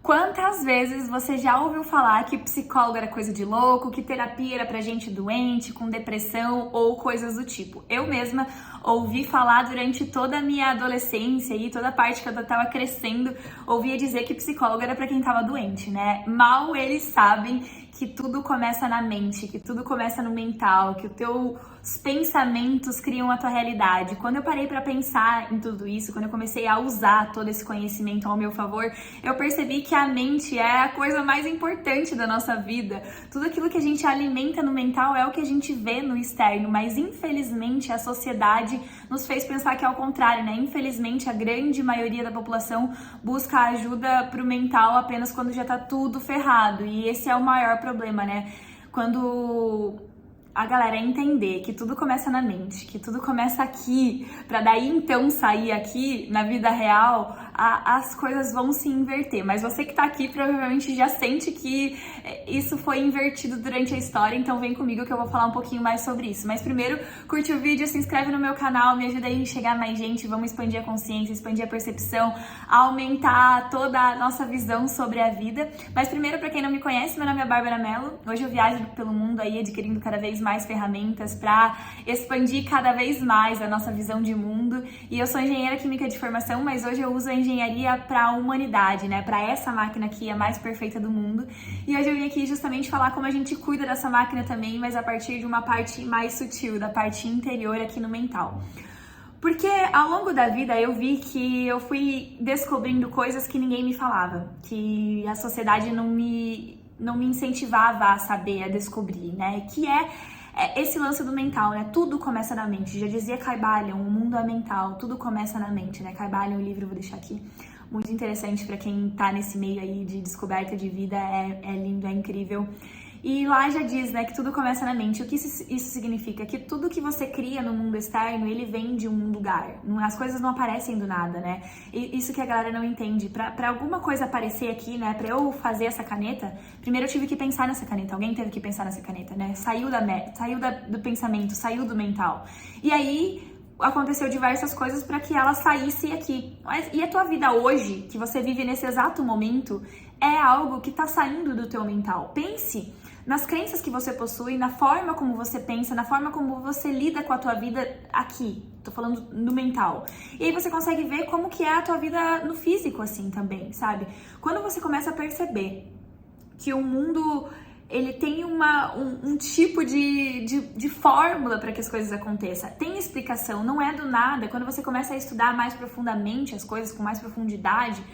Quantas vezes você já ouviu falar que psicólogo era coisa de louco, que terapia era pra gente doente, com depressão ou coisas do tipo? Eu mesma ouvi falar durante toda a minha adolescência e toda a parte que eu tava crescendo, ouvia dizer que psicólogo era pra quem tava doente, né? Mal eles sabem que tudo começa na mente, que tudo começa no mental, que os teus pensamentos criam a tua realidade. Quando eu parei pra pensar em tudo isso, quando eu comecei a usar todo esse conhecimento ao meu favor, eu percebi que a mente é a coisa mais importante da nossa vida. Tudo aquilo que a gente alimenta no mental é o que a gente vê no externo, mas infelizmente a sociedade nos fez pensar que é ao contrário, né? Infelizmente a grande maioria da população busca ajuda pro mental apenas quando já tá tudo ferrado, e esse é o maior problema, né? Quando a galera entender que tudo começa na mente, que tudo começa aqui, pra daí então sair aqui na vida real, as coisas vão se inverter. Mas você que tá aqui provavelmente já sente que isso foi invertido durante a história, então vem comigo que eu vou falar um pouquinho mais sobre isso. Mas primeiro, curte o vídeo, se inscreve no meu canal, me ajuda aí a chegar mais gente, vamos expandir a consciência, expandir a percepção, aumentar toda a nossa visão sobre a vida. Mas primeiro, pra quem não me conhece, meu nome é Bárbara Mello, hoje eu viajo pelo mundo aí adquirindo cada vez mais ferramentas para expandir cada vez mais a nossa visão de mundo. E eu sou engenheira química de formação, mas hoje eu uso a engenharia para a humanidade, né? Para essa máquina aqui, a mais perfeita do mundo. E hoje eu vim aqui justamente falar como a gente cuida dessa máquina também, mas a partir de uma parte mais sutil, da parte interior aqui no mental. Porque ao longo da vida eu vi que eu fui descobrindo coisas que ninguém me falava, que a sociedade não me incentivava a saber, a descobrir, né? Que é esse lance do mental, né? Tudo começa na mente. Já dizia Caibalion, o mundo é mental, tudo começa na mente, né? Caibalion, o livro, eu vou deixar aqui. Muito interessante para quem tá nesse meio aí de descoberta de vida, é lindo, é incrível. E lá já diz, né, que tudo começa na mente. O que isso significa? Que tudo que você cria no mundo externo, ele vem de um lugar. As coisas não aparecem do nada, né? E isso que a galera não entende. Pra alguma coisa aparecer aqui, né, pra eu fazer essa caneta, primeiro eu tive que pensar nessa caneta. Alguém teve que pensar nessa caneta, né? Saiu do pensamento, saiu do mental. E aí aconteceu diversas coisas para que ela saísse aqui. E a tua vida hoje, que você vive nesse exato momento, é algo que tá saindo do teu mental. Pense nas crenças que você possui, na forma como você pensa, na forma como você lida com a tua vida aqui. Tô falando no mental. E aí você consegue ver como que é a tua vida no físico, assim, também, sabe? Quando você começa a perceber que o mundo, ele tem um tipo de fórmula para que as coisas aconteçam. Tem explicação, não é do nada. Quando você começa a estudar mais profundamente as coisas, com mais profundidade,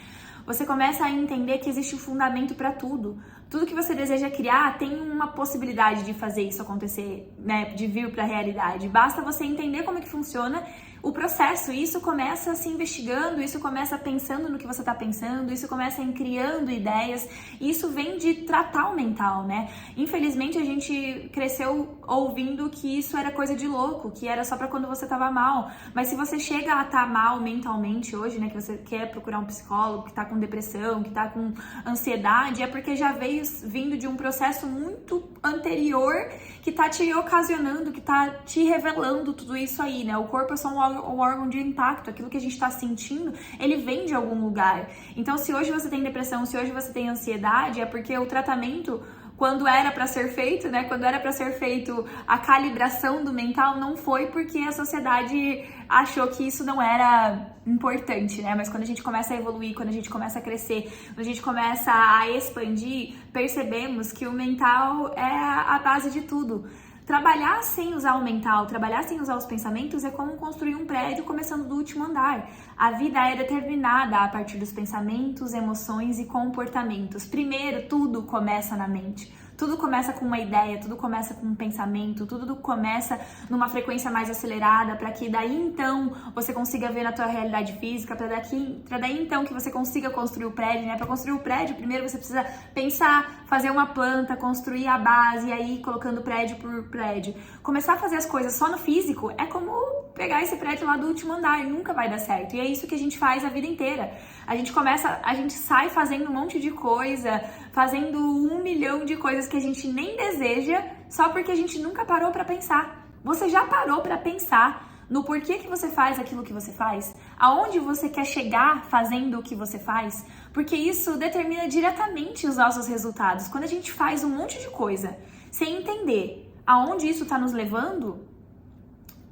você começa a entender que existe um fundamento para tudo. Tudo que você deseja criar tem uma possibilidade de fazer isso acontecer, né? De vir para a realidade. Basta você entender como é que funciona o processo. Isso começa se investigando, isso começa pensando no que você está pensando, isso começa em criando ideias. E isso vem de tratar o mental, né? Infelizmente a gente cresceu ouvindo que isso era coisa de louco, que era só para quando você estava mal. Mas se você chega a estar mal mentalmente hoje, né? Que você quer procurar um psicólogo, que está com depressão, que está com ansiedade, é porque já veio vindo de um processo muito anterior que tá te ocasionando, que tá te revelando tudo isso aí, né? O corpo é só um órgão de impacto, aquilo que a gente tá sentindo, ele vem de algum lugar. Então, se hoje você tem depressão, se hoje você tem ansiedade, é porque o tratamento, quando era para ser feito, né? Quando era para ser feito a calibração do mental, não foi porque a sociedade achou que isso não era importante, né? Mas quando a gente começa a evoluir, quando a gente começa a crescer, quando a gente começa a expandir, percebemos que o mental é a base de tudo. Trabalhar sem usar o mental, trabalhar sem usar os pensamentos é como construir um prédio começando do último andar. A vida é determinada a partir dos pensamentos, emoções e comportamentos. Primeiro, tudo começa na mente. Tudo começa com uma ideia, tudo começa com um pensamento, tudo começa numa frequência mais acelerada para que daí então você consiga ver na tua realidade física, para daí então que você consiga construir o prédio, né? Para construir o prédio, primeiro você precisa pensar, fazer uma planta, construir a base e aí colocando prédio por prédio. Começar a fazer as coisas só no físico é como pegar esse prédio lá do último andar, nunca vai dar certo. E é isso que a gente faz a vida inteira. A gente sai fazendo um monte de coisa, fazendo 1 milhão de coisas que a gente nem deseja, só porque a gente nunca parou para pensar. Você já parou para pensar no porquê que você faz aquilo que você faz, aonde você quer chegar fazendo o que você faz, porque isso determina diretamente os nossos resultados. Quando a gente faz um monte de coisa sem entender aonde isso está nos levando,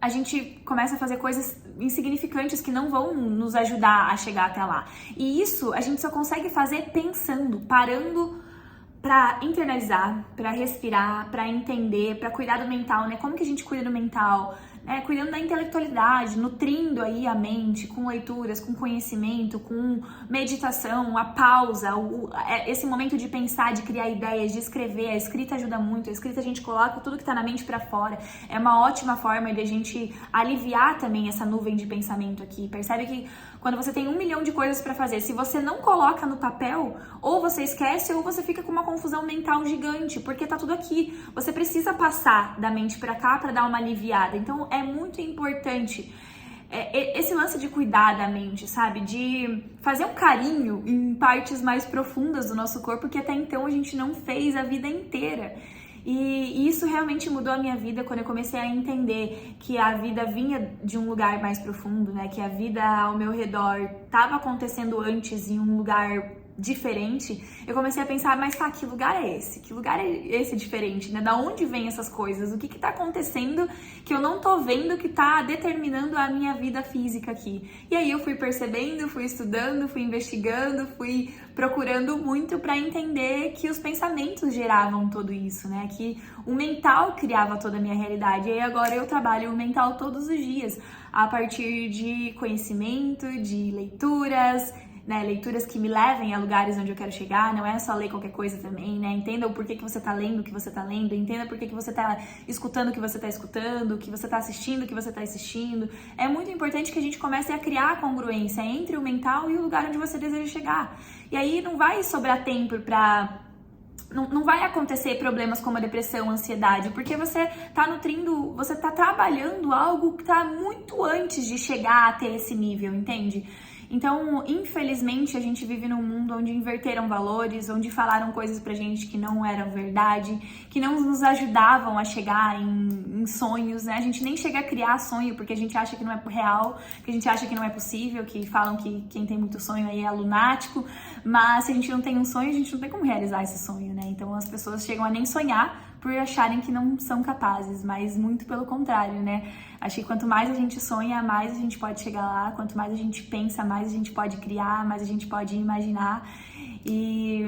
a gente começa a fazer coisas insignificantes que não vão nos ajudar a chegar até lá. E isso a gente só consegue fazer pensando, parando para internalizar, para respirar, para entender, para cuidar do mental, né? Como que a gente cuida do mental? Cuidando da intelectualidade, nutrindo aí a mente com leituras, com conhecimento, com meditação, a pausa, esse momento de pensar, de criar ideias, de escrever. A escrita ajuda muito, a escrita a gente coloca tudo que tá na mente para fora. É uma ótima forma de a gente aliviar também essa nuvem de pensamento aqui. Percebe que quando você tem 1 milhão de coisas para fazer, se você não coloca no papel, ou você esquece ou você fica com uma confusão mental gigante, porque tá tudo aqui. Você precisa passar da mente para cá para dar uma aliviada. Então é muito importante esse lance de cuidar da mente, sabe? De fazer um carinho em partes mais profundas do nosso corpo que até então a gente não fez a vida inteira. E isso realmente mudou a minha vida quando eu comecei a entender que a vida vinha de um lugar mais profundo, né? Que a vida ao meu redor estava acontecendo antes em um lugar diferente. Eu comecei a pensar, mas tá, que lugar é esse? Que lugar é esse diferente, né? Da onde vem essas coisas? O que tá acontecendo que eu não tô vendo que tá determinando a minha vida física aqui? E aí eu fui percebendo, fui estudando, fui investigando, fui procurando muito para entender que os pensamentos geravam tudo isso, né? Que o mental criava toda a minha realidade. E aí agora eu trabalho o mental todos os dias, a partir de conhecimento, de leituras, né, leituras que me levem a lugares onde eu quero chegar, não é só ler qualquer coisa também, né? Entenda o porquê que você tá lendo o que você tá lendo, entenda por que você tá escutando o que você tá escutando, o que você tá assistindo o que você tá assistindo. É muito importante que a gente comece a criar a congruência entre o mental e o lugar onde você deseja chegar. E aí não vai sobrar tempo pra... Não vai acontecer problemas como a depressão, a ansiedade, porque você tá nutrindo, você tá trabalhando algo que tá muito antes de chegar até esse nível, entende? Então, infelizmente, a gente vive num mundo onde inverteram valores, onde falaram coisas pra gente que não eram verdade, que não nos ajudavam a chegar em sonhos, né? A gente nem chega a criar sonho porque a gente acha que não é real, que a gente acha que não é possível, que falam que quem tem muito sonho aí é lunático, mas se a gente não tem um sonho, a gente não tem como realizar esse sonho, né? Então, as pessoas chegam a nem sonhar por acharem que não são capazes, mas muito pelo contrário, né? Acho que quanto mais a gente sonha, mais a gente pode chegar lá, quanto mais a gente pensa, mais a gente pode criar, mais a gente pode imaginar. E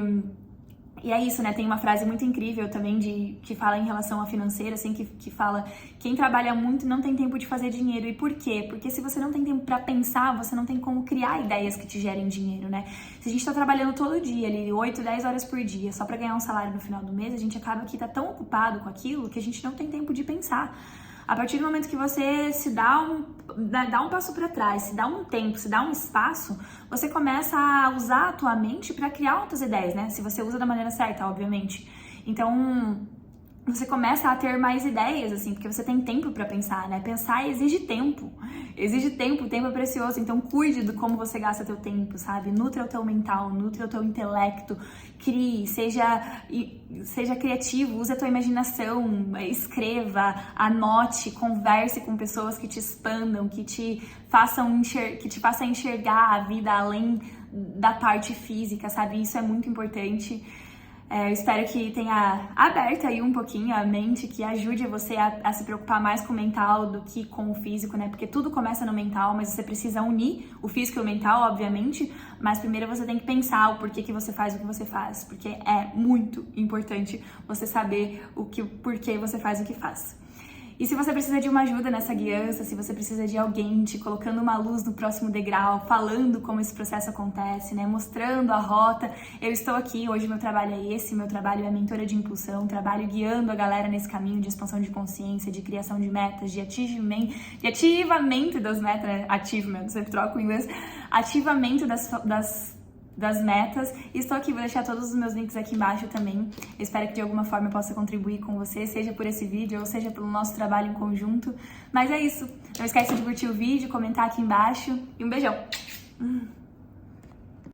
é isso, né? Tem uma frase muito incrível também que fala em relação à financeira, assim, que fala: quem trabalha muito não tem tempo de fazer dinheiro. E por quê? Porque se você não tem tempo pra pensar, você não tem como criar ideias que te gerem dinheiro, né? Se a gente tá trabalhando todo dia, ali, 8, 10 horas por dia, só pra ganhar um salário no final do mês, a gente acaba que tá tão ocupado com aquilo que a gente não tem tempo de pensar. A partir do momento que você se dá um passo para trás, se dá um tempo, se dá um espaço, você começa a usar a tua mente para criar outras ideias, né? Se você usa da maneira certa, obviamente. Então, você começa a ter mais ideias, assim, porque você tem tempo para pensar, né? Pensar exige tempo. Exige tempo, o tempo é precioso, então cuide de como você gasta teu tempo, sabe? Nutra o teu mental, nutra o teu intelecto, crie, seja criativo, use a tua imaginação, escreva, anote, converse com pessoas que te expandam, que te façam enxergar a vida além da parte física, sabe? Isso é muito importante. Eu espero que tenha aberto aí um pouquinho a mente, que ajude você a se preocupar mais com o mental do que com o físico, né? Porque tudo começa no mental, mas você precisa unir o físico e o mental, obviamente. Mas primeiro você tem que pensar o porquê que você faz o que você faz, porque é muito importante você saber porquê você faz o que faz. E se você precisa de uma ajuda nessa guiança, se você precisa de alguém te colocando uma luz no próximo degrau, falando como esse processo acontece, né, mostrando a rota, eu estou aqui. Hoje meu trabalho é esse, meu trabalho é mentora de impulsão, trabalho guiando a galera nesse caminho de expansão de consciência, de criação de metas, de ativamento das metas, né? Achievement, sempre troco o inglês, ativamento das metas. E estou aqui, vou deixar todos os meus links aqui embaixo também. Eu espero que de alguma forma eu possa contribuir com você, seja por esse vídeo ou seja pelo nosso trabalho em conjunto. Mas é isso. Não esquece de curtir o vídeo, comentar aqui embaixo e um beijão!